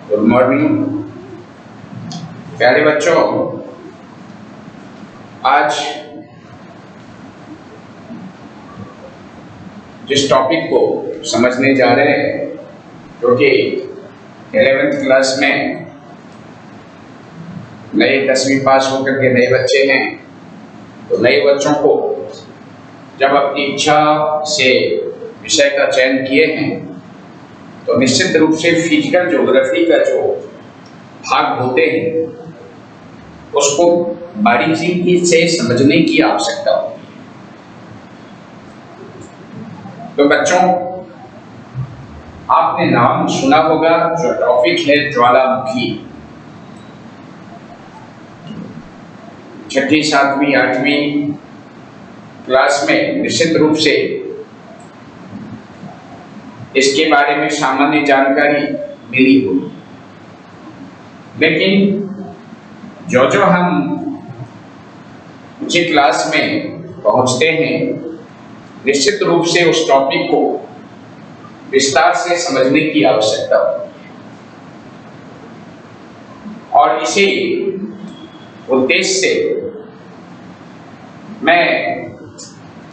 Good morning प्यारे बच्चों। आज जिस टॉपिक को समझने जा रहे हैं, जो कि 11th क्लास में नए 10वीं पास होकर के नए बच्चे हैं, तो नए बच्चों को जब अपनी इच्छा से विषय का चयन किए हैं, तो निश्चित रूप से फिजिकल ज्योग्राफी का जो भाग होते हैं उसको बारीकी से समझने की आवश्यकता होती है। तो बच्चों, आपने नाम सुना होगा, जो टॉपिक है ज्वालामुखी। 6ठी, 7वीं, 8वीं क्लास में निश्चित रूप से इसके बारे में सामान्य जानकारी मिली होगी, लेकिन जो हम उचित क्लास में पहुंचते हैं, निश्चित रूप से उस टॉपिक को विस्तार से समझने की आवश्यकता होती है। और इसी उद्देश्य से मैं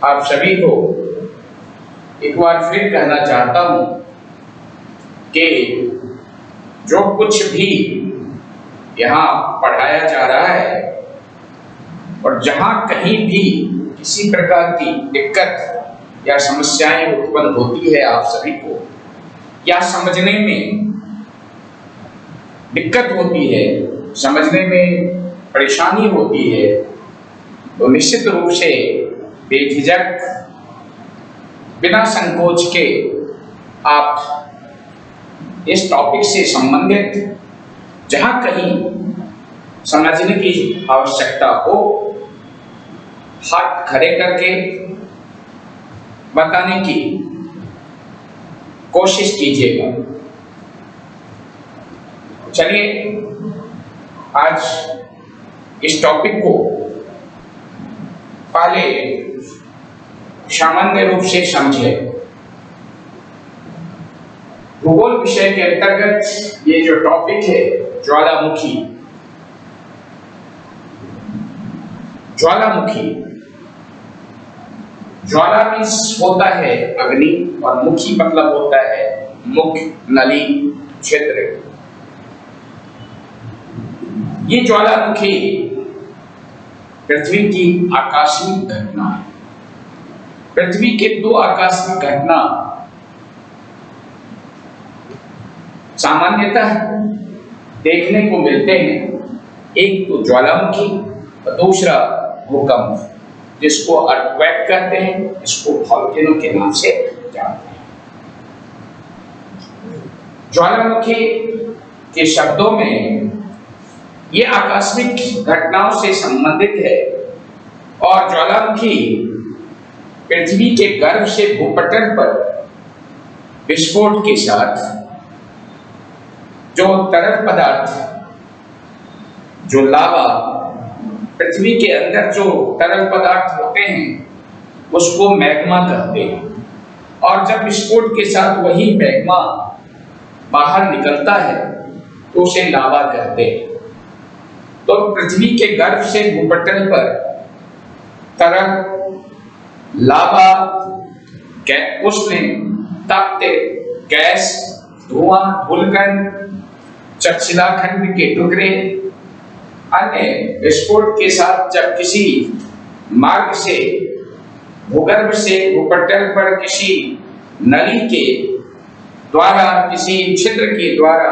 आप सभी को एक बार फिर कहना चाहता हूं कि जो कुछ भी यहाँ पढ़ाया जा रहा है और जहां कहीं भी किसी प्रकार की दिक्कत या समस्याएं उत्पन्न होती है आप सभी को, या समझने में दिक्कत होती है, समझने में परेशानी होती है, तो निश्चित रूप से बेझिझक बिना संकोच के आप इस टॉपिक से संबंधित जहां कहीं समझने की आवश्यकता हो, हाथ खड़े करके बताने की कोशिश कीजिएगा। चलिए आज इस टॉपिक को पहले सामान्य रूप से समझे। भूगोल विषय के अंतर्गत ये जो टॉपिक है ज्वालामुखी। ज्वालामुखी, ज्वाला मीन्स होता है अग्नि, और मुखी मतलब होता है मुख, नली, क्षेत्र। ये ज्वालामुखी पृथ्वी की आकस्मिक घटना है। पृथ्वी के 2 आकस्मिक घटना सामान्यतः देखने को मिलते हैं। एक तो ज्वालामुखी और दूसरा भूकंप, जिसको अर्थक्वेक कहते हैं, इसको वोल्केनो के नाम से जानते हैं। ज्वालामुखी के शब्दों में ये आकस्मिक घटनाओं से संबंधित है, और ज्वालामुखी पृथ्वी के गर्भ से भूपटल पर विस्फोट के साथ जो तरल पदार्थ, जो लावा, पृथ्वी के अंदर जो तरल पदार्थ होते हैं उसको मैग्मा कहते हैं, और जब विस्फोट के साथ वही मैग्मा बाहर निकलता है तो उसे लावा कहते हैं। तो पृथ्वी के गर्भ से भूपटल पर तरल लावा, उष्ण, तप्त गैस, धुआं, धूलकण, शिलाखंड के टुकड़े, अन्य विस्फोट के साथ जब किसी मार्ग से, भूगर्भ से भूपटल पर किसी नली के द्वारा, किसी छिद्र के द्वारा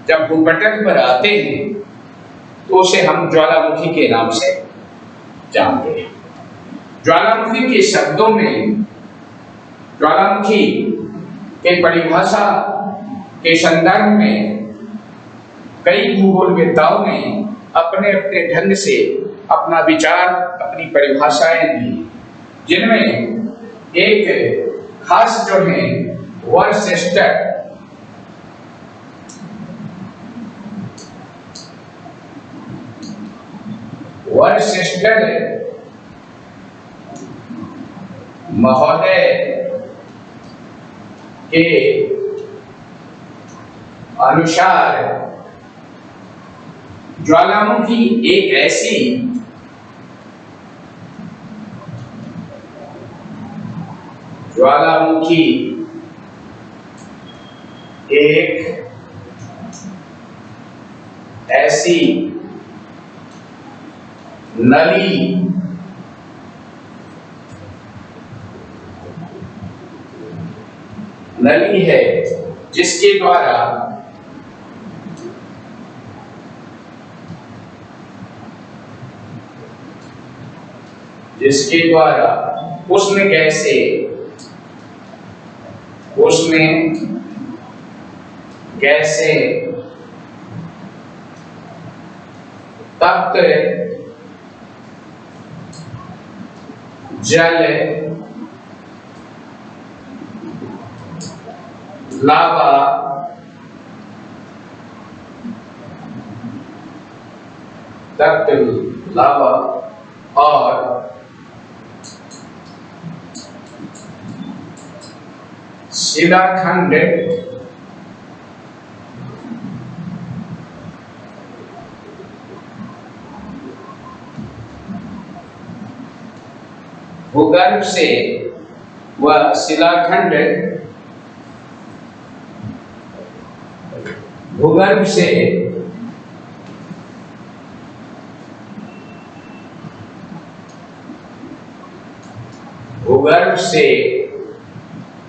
जब भूपटल पर आते हैं, तो उसे हम ज्वालामुखी के नाम से जानते हैं। ज्वालामुखी के शब्दों में, ज्वालामुखी के परिभाषा के संदर्भ में कई भूगोलवेत्ताओं ने अपने अपने ढंग से अपना विचार, अपनी परिभाषाएं दी, जिनमें एक खास जो है वर्सेस्टर, महोदय के अनुसार ज्वालामुखी एक ऐसी ज्वालामुखी एक ऐसी नली है जिसके द्वारा उष्ण गैसें तप्त जल लावा और शिलाखंड भूगर्भ से वह शिलाखंड भूगर्भ से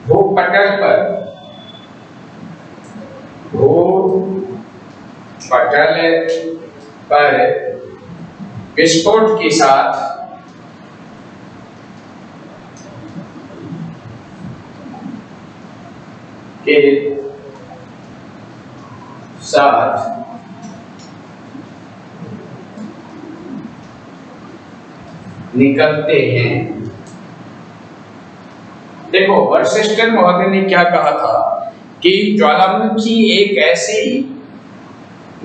भूपटल पर विस्फोट के साथ निकलते हैं। देखो वशिष्ठ महोदय ने क्या कहा था कि ज्वालामुखी एक ऐसी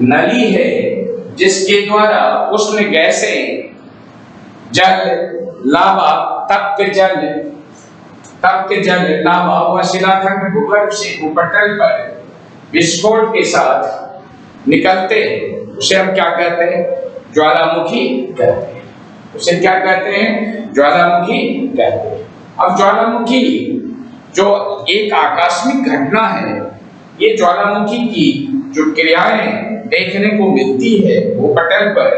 नली है जिसके द्वारा उष्ण गैसें जल लावा तप्त जल लावा व शिलाखंड भूगर्भ से भूपटल पर विस्फोट के साथ निकलते हैं। उसे हम क्या कहते हैं? ज्वालामुखी कहते हैं। उसे क्या कहते हैं? ज्वालामुखी कहते हैं। अब ज्वालामुखी जो एक आकस्मिक घटना है, ये ज्वालामुखी की जो क्रियाएं देखने को मिलती है भूपटल पर,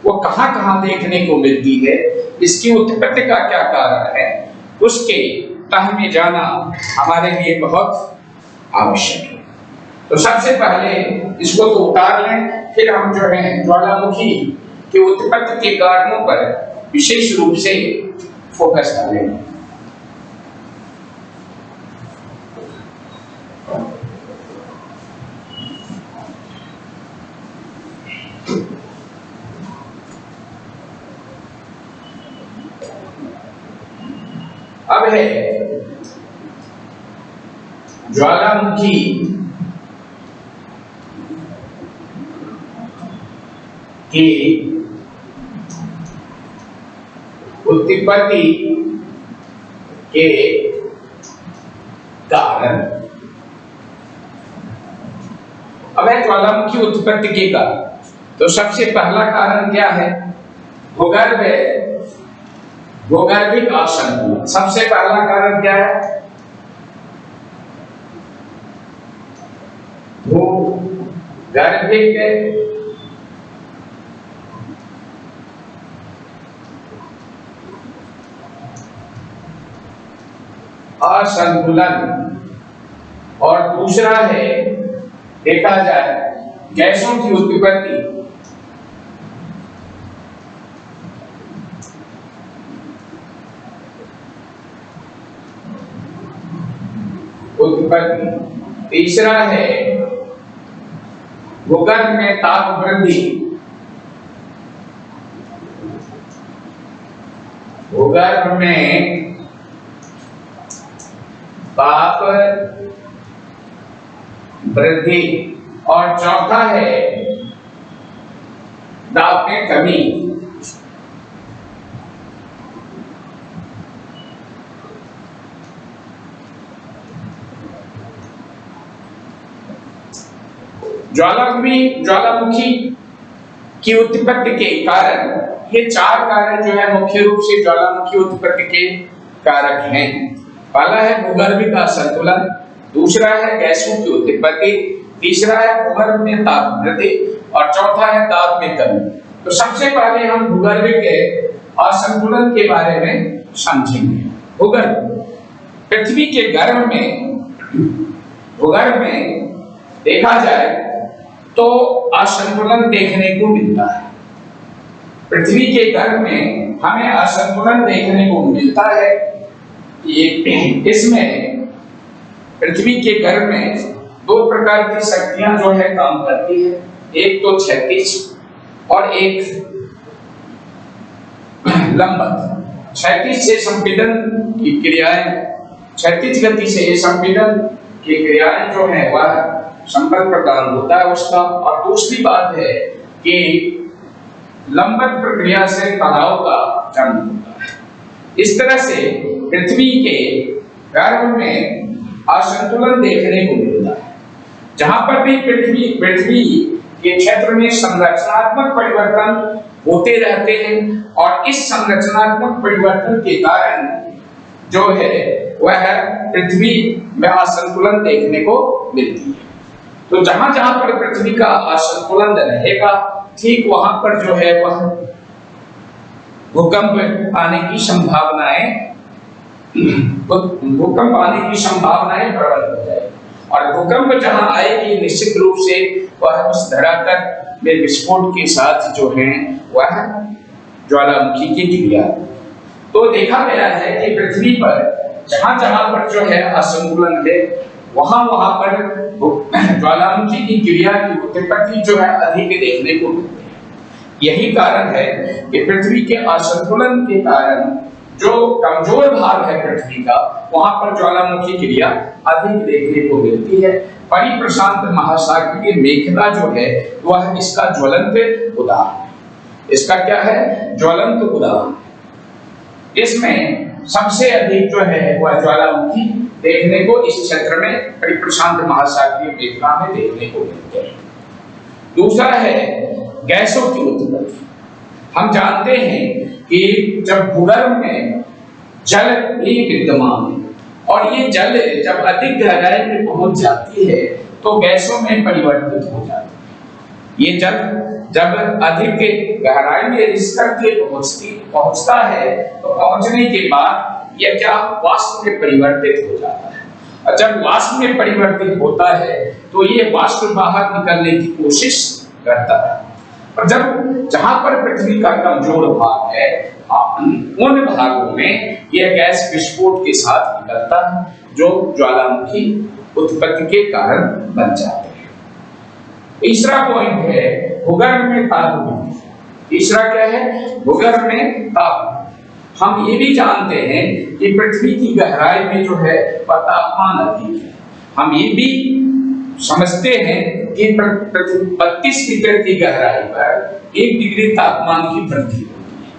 वो कहाँ देखने को मिलती है, इसकी उत्पत्ति का क्या कारण है, उसके तह में जाना हमारे लिए बहुत आवश्यक है। तो सबसे पहले इसको तो उतार लें, फिर हम जो है ज्वालामुखी की उत्पत्ति के कारणों पर विशेष रूप से फोकस करेंगे। अब है ज्वालामुखी की उत्पत्ति के कारण। अब है ज्वालामुखी उत्पत्ति के कारण। तो सबसे पहला कारण क्या है? भूगर्भिक असंतुलन। सबसे पहला कारण क्या है? भूगर्भिक असंतुलन, और दूसरा है देखा जाए गैसों की उत्पत्ति। तीसरा है भूगर्भ में ताप वृद्धि। भूगर्भ में ताप वृद्धि, और चौथा है दाब में कमी। ज्वालामुखी की उत्पत्ति के कारण, ये 4 कारण जो है मुख्य रूप से ज्वालामुखी उत्पत्ति के कारक हैं। पहला है भूगर्भ का संतुलन, दूसरा है गैसों की उत्पत्ति, तीसरा है भूगर्भ में ताप वृद्धि और चौथा है ताप में कमी। तो सबसे पहले हम भूगर्भ के असंतुलन के बारे में समझेंगे। भूगर्भ, पृथ्वी के गर्भ में, भूगर्भ में देखा जाए तो असंतुलन देखने को मिलता है। पृथ्वी के गर्भ में हमें असंतुलन देखने को मिलता है। इसमें पृथ्वी के गर्भ में 2 प्रकार की शक्तियां जो है काम करती है, एक तो क्षैतिज और एक लंबवत। क्षैतिज से संपीड़न की क्रियाएं, क्षैतिज गति से संपीड़न की क्रियाएं जो है वह संबल प्रदान होता है उसका। और दूसरी बात है कि लंबवत प्रक्रिया से तनाव का जन्म होता है। इस तरह से पृथ्वी के गर्भ में असंतुलन देखने को मिलता है। जहां पर भी पृथ्वी के क्षेत्र में संरचनात्मक परिवर्तन होते रहते हैं और इस संरचनात्मक परिवर्तन के कारण जो है वह पृथ्वी में असंतुलन देखने को मिलती है। तो जहां जहां पर पृथ्वी का असंतुलन रहेगा, ठीक वहां पर जो है वह भूकंप आने की संभावनाएं प्रबल हो जाएगी। और भूकंप जहां आएगी निश्चित रूप से वह उस धरातल में विस्फोट के साथ जो है वह ज्वालामुखी की क्रिया। तो देखा गया है कि पृथ्वी पर जहां जहां पर जो है असंतुलन है वहां पर ज्वालामुखी की क्रिया की उत्पत्ति जो है अधिक देखने को मिलती है। यही कारण है कि पृथ्वी के असंतुलन के कारण जो कमजोर भाग है पृथ्वी का, वहां पर ज्वालामुखी क्रिया अधिक देखने को मिलती है। परिप्रशांत महासागरीय मेखला जो है वह इसका ज्वलंत उदाहरण है। इसका क्या है? ज्वलंत उदाहरण। इसमें सबसे अधिक जो है वह ज्वालामुखी देखने को इस क्षेत्र में परिप्रशांत महासागरीय मेखला में देखने को मिलते हैं। दूसरा है गैसों की उत्पत्ति। हम जानते हैं कि जब भूगर्भ में जल ही विद्यमान है और ये जल जब अधिक गहराई में पहुंच जाती है तो गैसों में परिवर्तित हो जाती है। ये जल जब अधिक गहराई में रिस करके पहुंचता है तो पहुंचने के बाद यह क्या वाष्प में परिवर्तित हो जाता है। और जब वाष्प में परिवर्तित होता है तो ये वाष्प बाहर निकलने की कोशिश करता है। और जब जहां पर पृथ्वी का कमजोर भाग है उन भागों में यह गैस विस्फोट के साथ निकलता है जो ज्वालामुखी उत्पत्ति के कारण बन जाते हैं। तीसरा पॉइंट है भूगर्भ में ताप वृद्धि। तीसरा क्या है? भूगर्भ में ताप। हम ये भी जानते हैं कि पृथ्वी की गहराई में जो है वह तापमान अधिक है। हम ये भी समझते हैं कि 32 मीटर की गहराई पर 1 डिग्री तापमान की वृद्धि होती है।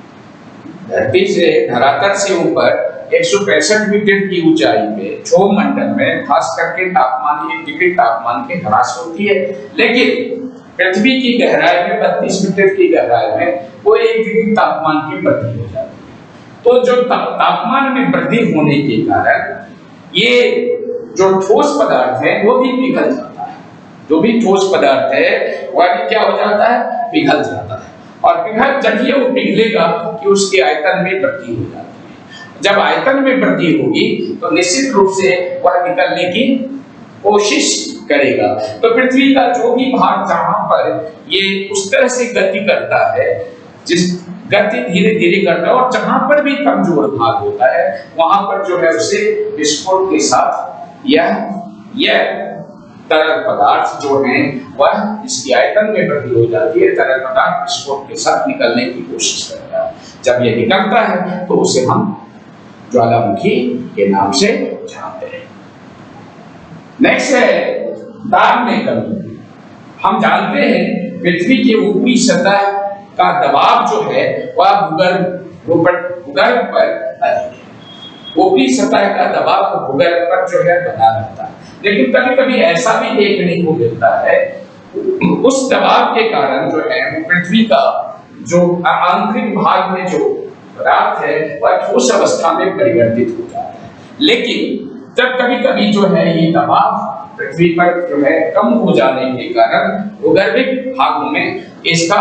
धरती से धरातल से ऊपर 165 मीटर की ऊंचाई पे क्षोभ मंडल में खास करके तापमान 1 डिग्री तापमान की ह्रास होती है। लेकिन पृथ्वी की गहराई में 32 मीटर की गहराई में वो 1 डिग्री तापमान की वृद्धि हो जाती है। तो जो तापमान में वृद्धि होने के कारण ये जो ठोस पदार्थ है वो भी पिघल जाता है। जो भी ठोस पदार्थ है वह भी क्या हो जाता है? पिघल जाता है। और पिघल जब ये वो पिघलेगा कि उसके आयतन में वृद्धि हो जाती है। जब आयतन में वृद्धि होगी तो निश्चित रूप से वह निकलने की कोशिश करेगा। तो पृथ्वी का जो भी भाग जहां पर ये उस तरह से गति करता है, जिस गति धीरे धीरे करता है, और जहां पर भी कमजोर भाग होता है वहां पर जो है उसे विस्फोट के साथ यह तरल पदार्थ जो है वह इसकी आयतन में वृद्धि हो जाती है। तरल पदार्थ विस्फोट के साथ निकलने की कोशिश करता है। जब यह निकलता है तो उसे हम ज्वालामुखी के नाम से जानते हैं। नेक्स्ट है दाब में कमी। हम जानते हैं पृथ्वी के ऊपरी सतह का दबाव जो है वह भूगर्भ पर अधिक है। ऊपरी सतह का दबाव भूगर्भ पर जो है बना रहता है। लेकिन कभी कभी ऐसा भी देखने को मिलता है उस दबाव के कारण जो है पृथ्वी का जो आंतरिक भाग में जो पदार्थ है वह ठोस अवस्था में परिवर्तित हो जाता है। लेकिन जब कभी कभी जो है ये दबाव पृथ्वी पर जो है कम हो जाने के कारण भूगर्भिक भागों में इसका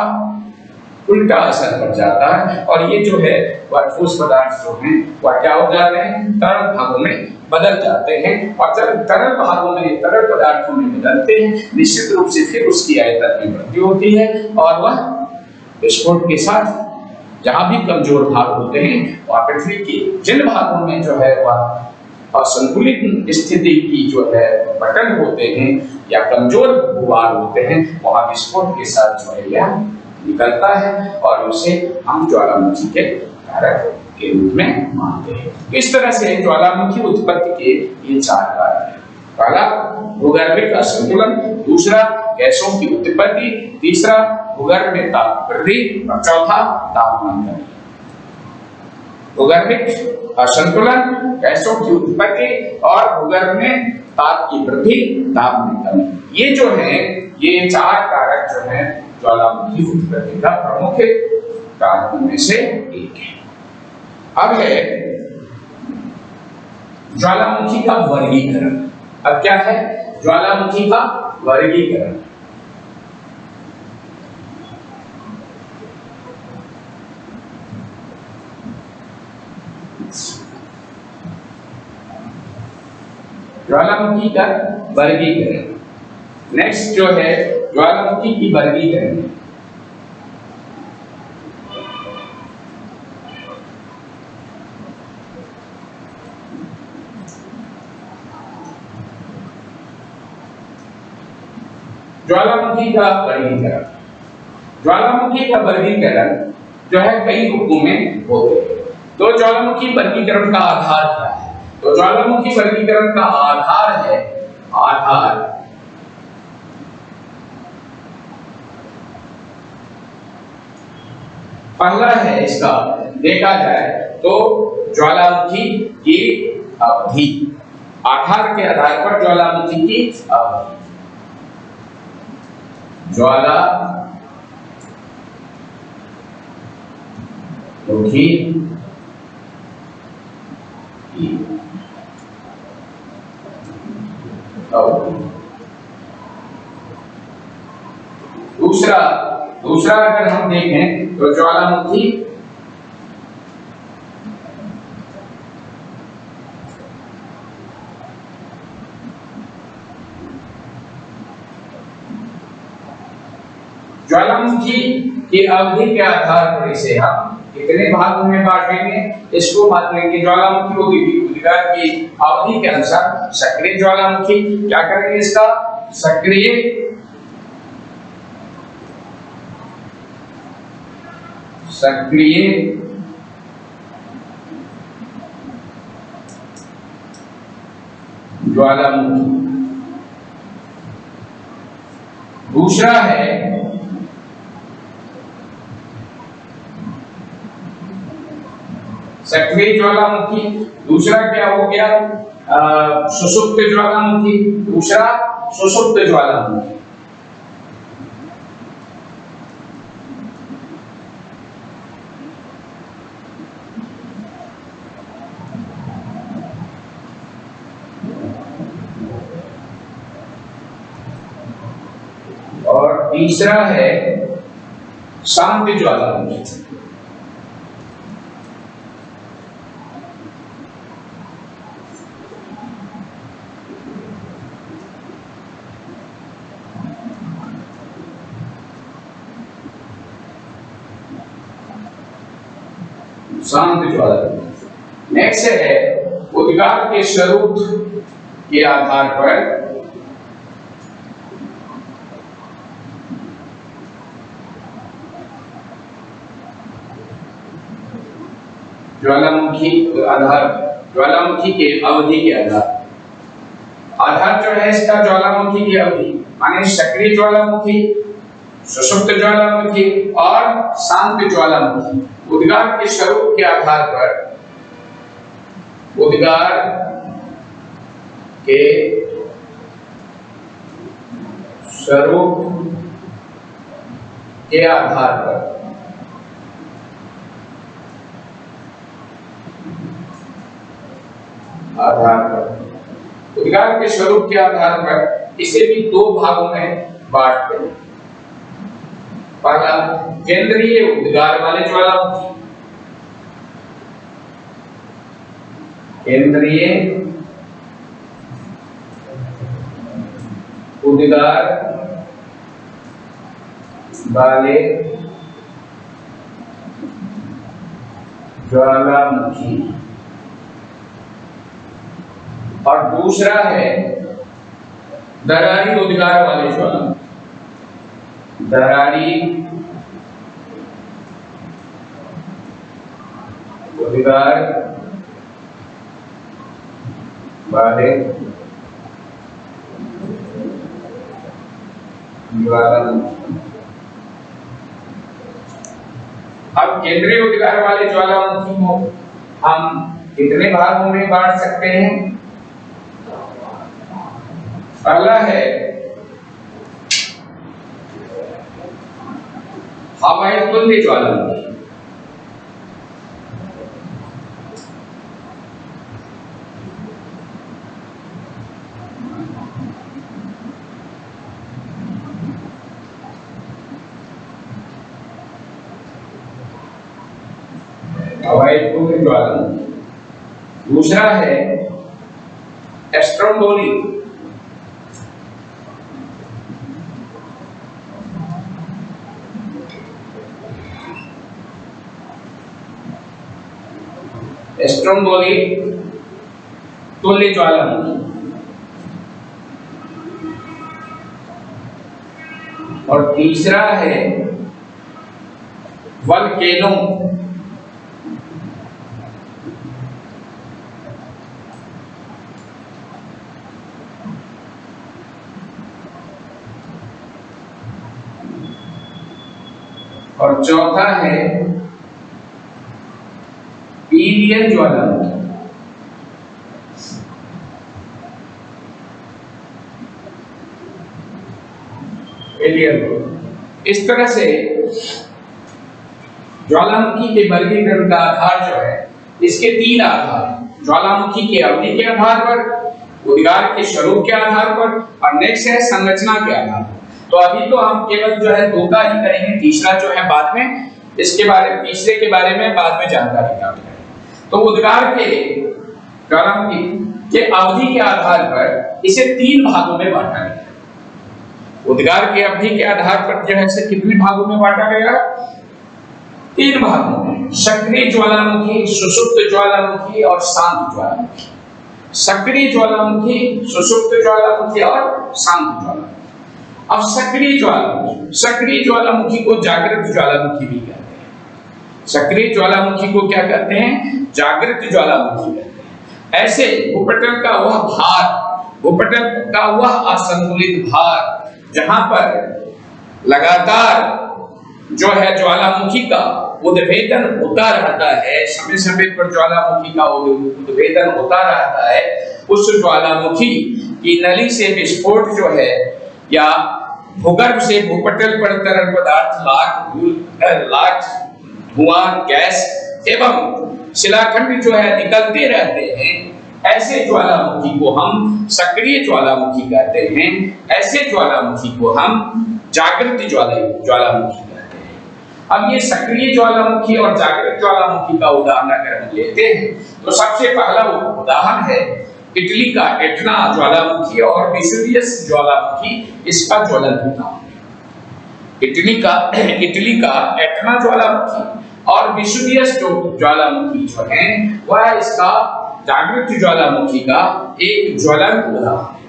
उल्टा असर पड़ जाता है और ये जो है वह ठोस पदार्थ जो है वह क्या हो जाते हैं, तरल भागों में बदल जाते हैं। और जब तरल भागों में, तरल पदार्थों में बदलते हैं, निश्चित रूप से फिर उसकी आयतन में वृद्धि होती है और वह विस्फोट के साथ जहां भी कमजोर भाग होते हैं वह पृथ्वी के जिन भागों में जो है वह असंतुलित स्थिति की जो है पतन होते हैं या कमजोर भूभाग होते हैं, वहां विस्फोट के साथ जो है यह निकलता है और उसे हम ज्वालामुखी के कारक के रूप में मानते हैं। इस तरह से ज्वालामुखी उत्पत्ति के ये 4 कारक हैं। पहला भूगर्भिक असंतुलन, दूसरा गैसों की उत्पत्ति, तीसरा भूगर्भ में ताप वृद्धि और चौथा तापमान कमी। भूगर्भिक असंतुलन, गैसों की उत्पत्ति और भूगर्भ में ताप की वृद्धि, ताप में कमी, ये जो है ये 4 कारक जो है ज्वालामुखी उत्पत्ति का प्रमुख कारकों में से एक है। अब है ज्वालामुखी का वर्गीकरण। अब क्या है ज्वालामुखी का वर्गीकरण? ज्वालामुखी का वर्गीकरण। नेक्स्ट जो है ज्वालामुखी की वर्गीकरण। ज्वालामुखी का वर्गीकरण, ज्वालामुखी का वर्गीकरण जो है कई रूपों में होते हैं। तो ज्वालामुखी वर्गीकरण का आधार क्या है? तो ज्वालामुखी वर्गीकरण का आधार है, आधार पहला है इसका देखा जाए तो ज्वालामुखी की अवधि, आधार के आधार पर ज्वालामुखी की अवधि। ज्वालामुखी दूसरा अगर हम देखें तो ज्वालामुखी की अवधि के आधार पर इसे हम कितने भागों में बांटेंगे, इसको बांटेंगे ज्वालामुखी उद्गार की अवधि के अनुसार। सक्रिय ज्वालामुखी क्या करेंगे, इसका सक्रिय ज्वालामुखी। दूसरा है सक्रिय ज्वालामुखी। दूसरा क्या हो गया, सुषुप्त ज्वालामुखी। दूसरा सुषुप्त ज्वालामुखी। और तीसरा है शांत ज्वालामुखी। शांत ज्वालामुखी। नेक्स्ट है उद्गार के स्वरूप के आधार पर ज्वालामुखी के अवधि के आधार जो है इसका ज्वालामुखी की अवधि, माने सक्रिय ज्वालामुखी, सुषुप्त ज्वालामुखी और शांत ज्वालामुखी। उद्गार के स्वरूप के आधार पर उद्गार के स्वरूप के आधार पर उद्गार के स्वरूप के आधार पर इसे भी दो भागों में बांटते हैं। पहला केंद्रीय उद्गार वाले ज्वालामुखी, केंद्रीय उद्गार वाले ज्वालामुखी, और दूसरा है दरारी उद्गार वाले ज्वालामुखी, दरारी उद्गार वाले ज्वालामुखी। अब केंद्रीय उद्गार वाले ज्वालामुखी को हम कितने भागों में बांट सकते हैं? पहला है हवाई तुल्य ज्वालामुखी, हवाई तुल्य ज्वालामुखी। दूसरा है स्ट्रोम्बोली, स्ट्रोम्बोली तुल्य ज्वालामुखी। और तीसरा है वल्केनो, और चौथा है पीलियन ज्वालामुखी। इस तरह से ज्वालामुखी के वर्गीकरण का आधार जो है, इसके तीन आधार, ज्वालामुखी के अवधि के आधार पर, उद्गार के स्वरूप के आधार पर, और नेक्स्ट है संरचना के आधार पर। तो अभी तो हम केवल जो है दो का ही करेंगे, तीसरा जो है बाद में, इसके बारे में, तीसरे के बारे में बाद में जानकारी प्राप्त करेंगे। तो उद्गार के ज्वालामुखी के अवधि के आधार पर इसे तीन भागों में बांटा गया। उद्गार की अवधि के आधार पर जो है इसे कितने भागों में बांटा गया? तीन भागों में, सक्रिय ज्वालामुखी, सुषुप्त ज्वालामुखी और शांत ज्वालामुखी। सक्रिय ज्वालामुखी, सुषुप्त ज्वालामुखी और शांत ज्वालामुखी। अब सक्रिय ज्वालामुखी को जागृत ज्वालामुखी भी कहते हैं। सक्रिय ज्वालामुखी को क्या कहते हैं? जागृत ज्वालामुखी कहते हैं। ऐसे भूपटल का वह भार, भूपटल का वह असंतुलित भार जहां पर लगातार जो है ज्वालामुखी का उद्भेदन होता रहता है, समय समय पर ज्वालामुखी का उद्भेदन होता रहता है, उस ज्वालामुखी की नली से विस्फोट जो है या भूगर्भ से भूपटल पर तरल पदार्थ, लाख धुआं, गैस एवं शिलाखंड जो है निकलते रहते हैं, ऐसे ज्वालामुखी को हम सक्रिय ज्वालामुखी कहते हैं। ऐसे ज्वालामुखी को हम जागृत ज्वालामुखी कहते हैं। अब ये सक्रिय ज्वालामुखी और जागृत ज्वालामुखी का उदाहरण अगर हम लेते हैं तो सबसे पहला उदाहरण है इटली का एटना ज्वालामुखी और वेसुवियस ज्वालामुखी। इसका ज्वलन होता है। इटली का एटना ज्वालामुखी और वेसुवियस ज्वालामुखी जो है वह इसका जागृत ज्वालामुखी का एक ज्वलंत उदाहरण है।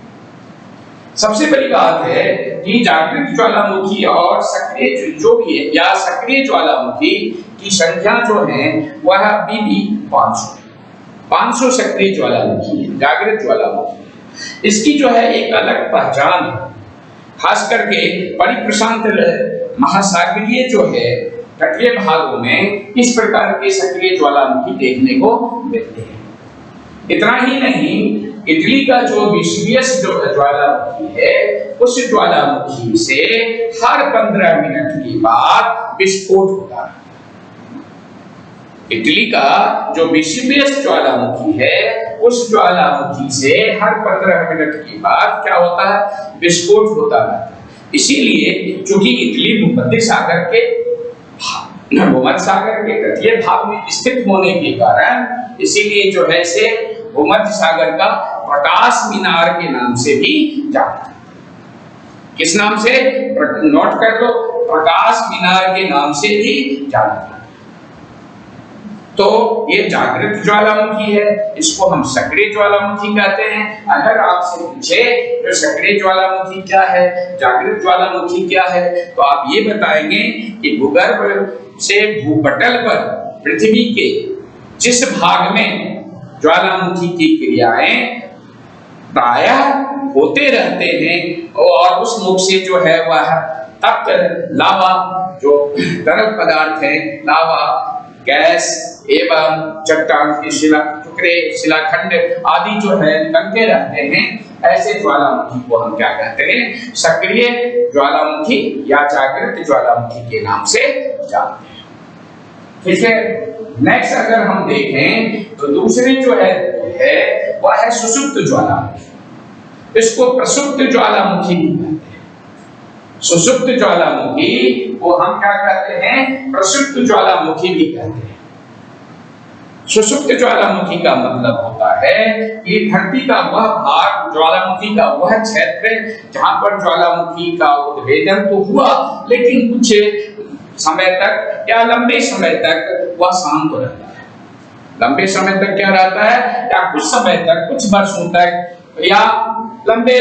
सबसे बड़ी बात है कि जागृत ज्वालामुखी और सक्रिय जो भी है या सक्रिय ज्वालामुखी की संख्या जो है वह बीबी 500 सक्रिय ज्वालामुखी है, जागृत ज्वालामुखी। इसकी जो है एक अलग पहचान है, खास करके परिप्रशांत महासागरीय जो है तटीय भागों में इस प्रकार के सक्रिय ज्वालामुखी देखने को मिलते हैं। इतना ही नहीं, इटली का जो वेसुवियस ज्वालामुखी है उस ज्वालामुखी से हर 15 मिनट के बाद विस्फोट होता है। इटली का जो वेसुवियस ज्वालामुखी है, उस ज्वालामुखी से हर 15 मिनट के बाद क्या होता है, विस्फोट होता रहता है। इसीलिए चूंकि इटली भूमध्य सागर के तटीय भाग में स्थित होने के कारण, इसीलिए जो है से भूमध्य सागर का प्रकाश मीनार के नाम से भी जाना है। किस नाम से, नोट कर लो, प्रकाश मीनार के नाम से भी जाना है। तो ये जागृत ज्वालामुखी है, इसको हम सक्रिय ज्वालामुखी कहते हैं। अगर आपसे पूछे तो सक्रिय ज्वालामुखी क्या है, जागृत ज्वालामुखी क्या है, तो आप ये बताएंगे कि भूगर्भ से भूपटल पर पृथ्वी के जिस भाग में ज्वालामुखी की क्रियाएं प्रायः होते रहते हैं और उस मुख से जो है वह तप्त लावा, जो तरल पदार्थ है, लावा, गैस एवं चट्टान के शिला टुकड़े, शिलाखंड आदि जो है निकलते रहते हैं, ऐसे ज्वालामुखी को हम क्या कहते हैं, सक्रिय ज्वालामुखी या जागृत ज्वालामुखी के नाम से जानते हैं। ठीक है, नेक्स्ट अगर हम देखें तो दूसरी जो है वह है सुषुप्त ज्वालामुखी। इसको प्रसुप्त ज्वालामुखी भी कहते हैं। सुषुप्त ज्वालामुखी को हम क्या कहते हैं, प्रसुप्त ज्वालामुखी भी कहते हैं। सुषुप्त ज्वालामुखी का मतलब होता है कि धरती का वह भाग, ज्वालामुखी का वह क्षेत्र जहां पर ज्वालामुखी का उद्भेदन तो हुआ, लेकिन कुछ समय तक या लंबे समय तक वह शांत रहता है। लंबे समय तक क्या रहता है, या कुछ समय तक, कुछ वर्षों तक या लंबे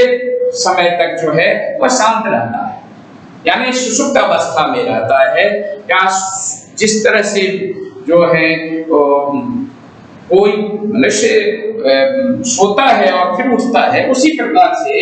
समय तक जो है वह शांत रहता है, यानी सुषुप्त अवस्था में रहता है। या जिस तरह से जो है कोई मनुष्य सोता है और फिर उठता है, उसी प्रकार से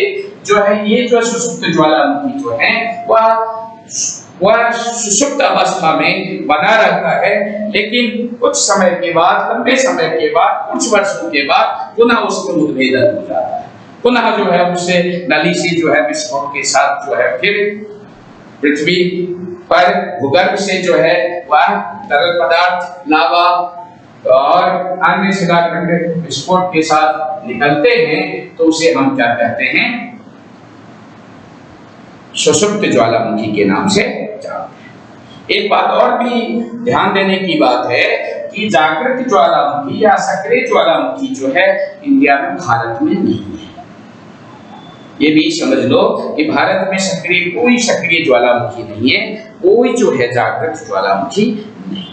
जो है ये जो सुषुप्त ज्वालामुखी जो है वह सुषुप्त अवस्था में बना रहता है, लेकिन कुछ समय के बाद, लंबे समय के बाद, कुछ वर्षों के बाद पुनः उसमें उद्भेदन हो जाता है। पुनः जो है उससे नली से जो है विस्फोट के साथ जो है फिर पृथ्वी पर भूगर्भ से जो है वह तरल पदार्थ, लावा और अन्य शिलाखंड विस्फोट के साथ निकलते हैं, तो उसे हम क्या कहते हैं, सुषुप्त ज्वालामुखी के नाम से जानते हैं। एक बात और भी ध्यान देने की बात है कि जागृत ज्वालामुखी या सक्रिय ज्वालामुखी जो है इंडिया में, भारत में नहीं है। ये भी समझ लो कि भारत में कोई सक्रिय ज्वालामुखी नहीं है, कोई जो है जागृत ज्वालामुखी नहीं है।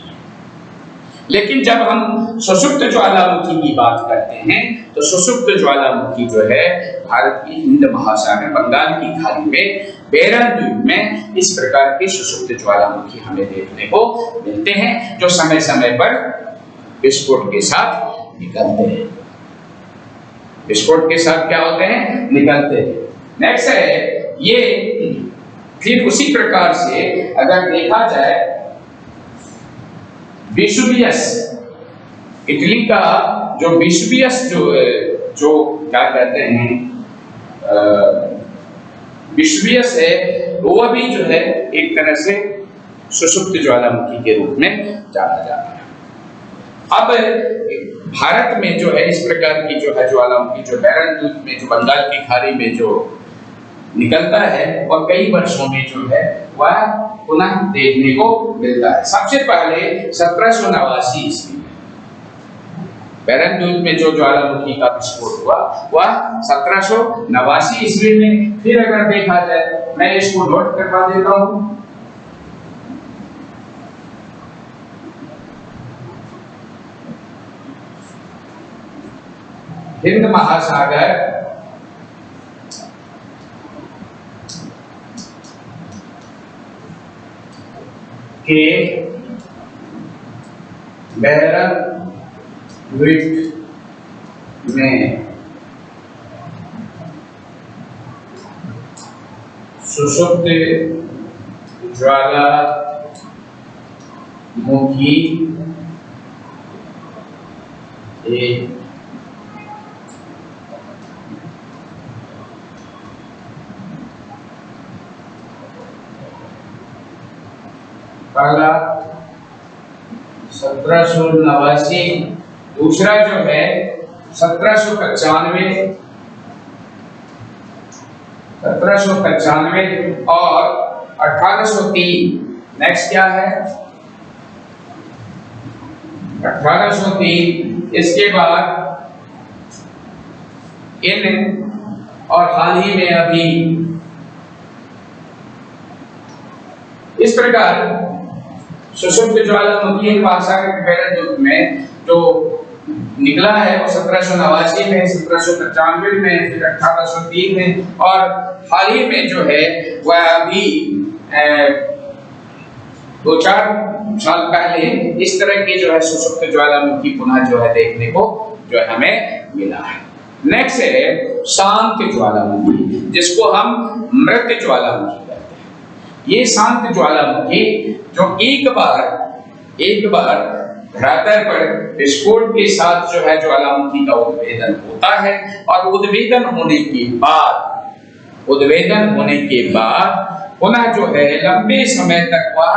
लेकिन जब हम सुषुप्त ज्वालामुखी की बात करते हैं तो सुषुप्त ज्वालामुखी जो है भारत की हिंद महासागर, बंगाल की खाड़ी में, बेरन द्वीप में इस प्रकार के सुषुप्त ज्वालामुखी हमें देखने को मिलते हैं, जो समय समय पर विस्फोट के साथ निकलते हैं। विस्फोट के साथ क्या होते हैं, निकलते हैं। नेक्स्ट है ये, फिर उसी प्रकार से अगर देखा जाए वेसुवियस, इटली का जो वेसुवियस जो क्या कहते हैं वेसुवियस है, वो भी जो है एक तरह से सुषुप्त ज्वालामुखी के रूप में जाना जाता है। अब भारत में जो है इस प्रकार की जो है ज्वालामुखी जो बेरन द्वीप में, जो बंगाल की खाड़ी में जो निकलता है, और कई वर्षों में जो है वह पुनः देखने को मिलता है। सबसे पहले 1789 ईस्वी में बेरन द्वीप में जो ज्वालामुखी का विस्फोट हुआ वह 1789 ईस्वी में। फिर अगर देखा जाए, मैं इसको नोट करवा देता हूं, हिंद महासागर के बेरन द्वीप में सुषुप्त ज्वालामुखी पहला 1789, दूसरा जो है 1795 और 1803। नेक्स्ट क्या है? 1803। इसके बाद इन और हाल ही में अभी इस प्रकार सुषुप्त ज्वालामुखी भाषा के पहले युग में जो निकला है वो 1789 में, 1795 में, फिर 1803 में और हाल ही में जो है वह अभी 2-4 साल पहले इस तरह की जो है सुषुप्त ज्वालामुखी पुनः जो है देखने को जो है हमें मिला है। नेक्स्ट है शांत ज्वालामुखी, जिसको हम मृत ज्वालामुखी कहते हैं। ये शांत ज्वालामुखी जो एक बार धरातल पर विस्फोट के साथ जो है ज्वालामुखी का उद्भेदन होता है और उद्भेदन होने के बाद पुनः जो है लंबे समय तक वह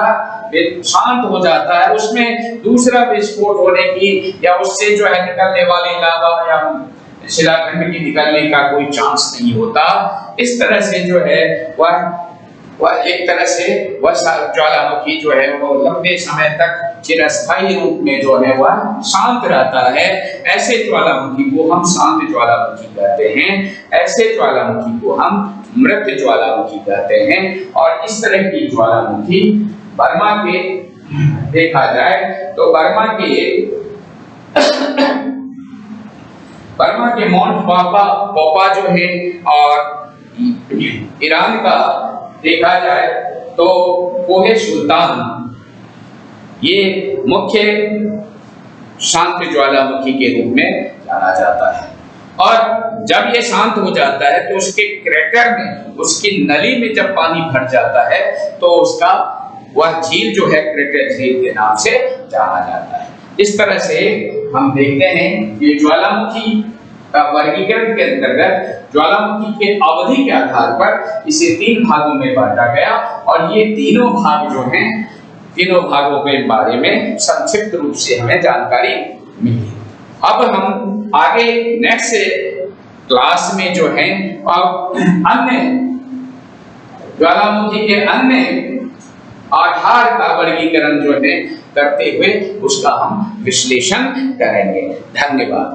शांत हो जाता है। उसमें दूसरा विस्फोट होने की या उससे जो है निकलने वाली लावा या शिलाखंड की निकलने का कोई चांस नहीं होता। इस तरह से जो है वह एक तरह से वह ज्वालामुखी जो है वो लंबे समय तक चिरस्थायी रूप में जो है वह शांत रहता है। ऐसे ज्वालामुखी को हम शांत ज्वालामुखी कहते हैं, ऐसे ज्वालामुखी को हम मृत ज्वालामुखी कहते हैं। और इस तरह की ज्वालामुखी बर्मा के देखा जाए तो बर्मा के माउंट पापा जो है और ईरान का देखा जाए तो कोहे सुल्तान ये मुख्य शांत ज्वालामुखी के रूप में जाना जाता है। और जब ये शांत हो जाता है तो उसके क्रेटर में, उसकी नली में जब पानी भर जाता है तो उसका वह झील जो है क्रेटर झील के नाम से जाना जाता है। इस तरह से हम देखते हैं कि ज्वालामुखी का वर्गीकरण के अंतर्गत ज्वालामुखी के अवधि के आधार पर इसे 3 भागों में बांटा गया और ये तीनों भाग जो हैं, तीनों भागों के बारे में संक्षिप्त रूप से हमें जानकारी मिली। अब हम आगे नेक्स्ट क्लास में जो है अन्य ज्वालामुखी के अन्य आधार का वर्गीकरण जो है करते हुए उसका हम विश्लेषण करेंगे। धन्यवाद।